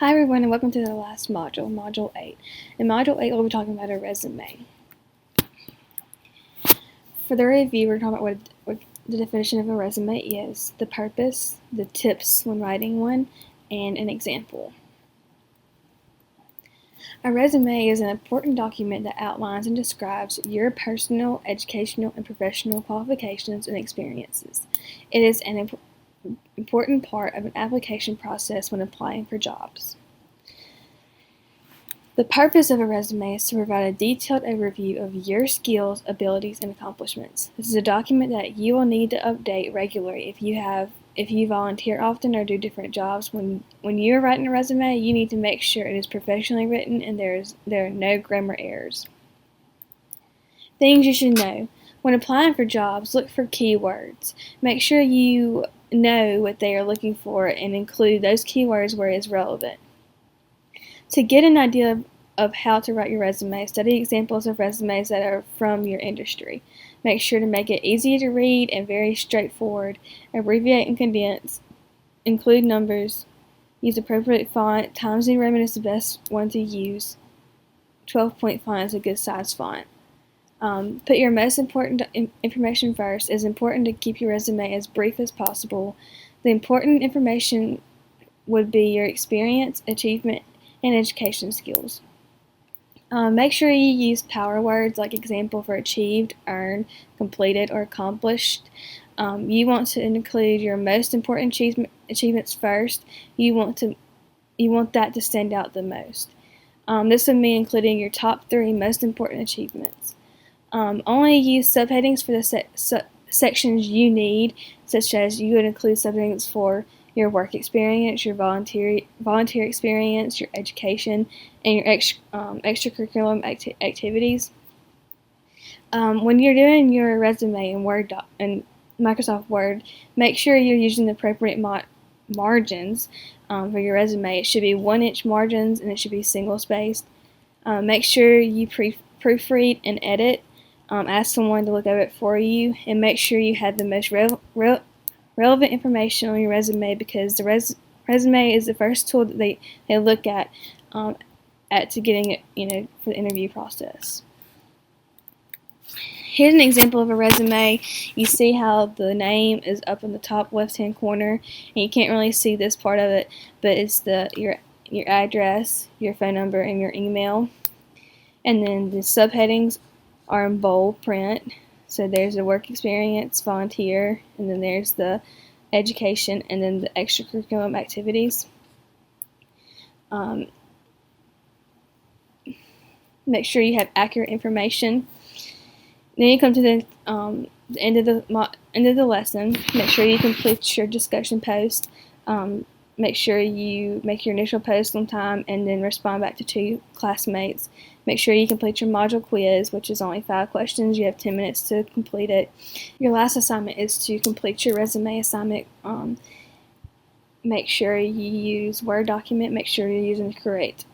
Hi everyone and welcome to the last module, Module 8. In Module 8 we'll be talking about a resume. For the review, we're talking about what the definition of a resume is, the purpose, the tips when writing one, and an example. A resume is an important document that outlines and describes your personal, educational, and professional qualifications and experiences. It is an important part of an application process when applying for jobs. The purpose of a resume is to provide a detailed overview of your skills, abilities, and accomplishments. This is a document that you will need to update regularly if you volunteer often or do different jobs. When you're writing a resume, you need to make sure it is professionally written and there are no grammar errors. Things you should know. When applying for jobs, look for keywords. Make sure you know what they are looking for and include those keywords where it is relevant. To get an idea of how to write your resume, study examples of resumes that are from your industry. Make sure to make it easy to read and very straightforward. Abbreviate and condense. Include numbers. Use appropriate font. Times New Roman is the best one to use. 12-point font is a good size font. Put your most important information first. It is important to keep your resume as brief as possible. The important information would be your experience, achievement, and education skills. Make sure you use power words like example for achieved, earned, completed, or accomplished. You want to include your most important achievements first. You want that to stand out the most. This would mean including your top 3 most important achievements. Only use subheadings for the sections you need, such as you would include subheadings for your work experience, your volunteer experience, your education, and your extracurricular activities. When you're doing your resume in Microsoft Word, make sure you're using the appropriate margins for your resume. It should be 1-inch margins and it should be single spaced. Make sure you proofread and edit. Ask someone to look over it for you, and make sure you have the most relevant information on your resume, because the resume is the first tool that they look at to getting it, for the interview process. Here's an example of a resume. You see how the name is up in the top left-hand corner, and you can't really see this part of it, but it's your address, your phone number, and your email. And then the subheadings are in bold print. So there's the work experience, volunteer, and then there's the education, and then the extracurricular activities. Make sure you have accurate information. Then you come to the end of the lesson. Make sure you complete your discussion post. Make sure you make your initial post on time and then respond back to 2 classmates. Make sure you complete your module quiz, which is only 5 questions. You have 10 minutes to complete it. Your last assignment is to complete your resume assignment. Make sure you use Word document. Make sure you're using the correct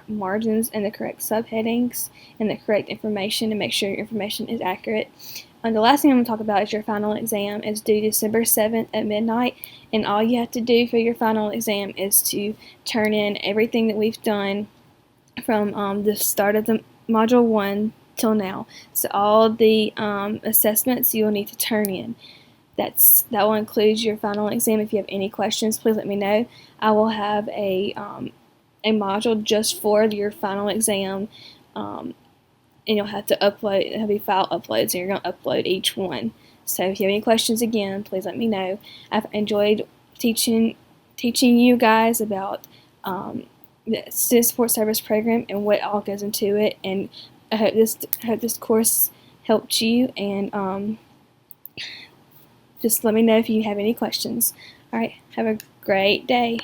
margins and the correct subheadings and the correct information, and make sure your information is accurate. The last thing I'm going to talk about is your final exam. It's due December 7th at midnight, and all you have to do for your final exam is to turn in everything that we've done from the start of the Module 1 till now. So all the assessments you will need to turn in. That will include your final exam. If you have any questions, please let me know. I will have a module just for your final exam, and you'll have to upload. It'll be file uploads, and you're going to upload each one. So if you have any questions, again, please let me know. I've enjoyed teaching you guys about the Student Support Service Program and what all goes into it, and I hope this course helped you, and just let me know if you have any questions. Alright, have a great day.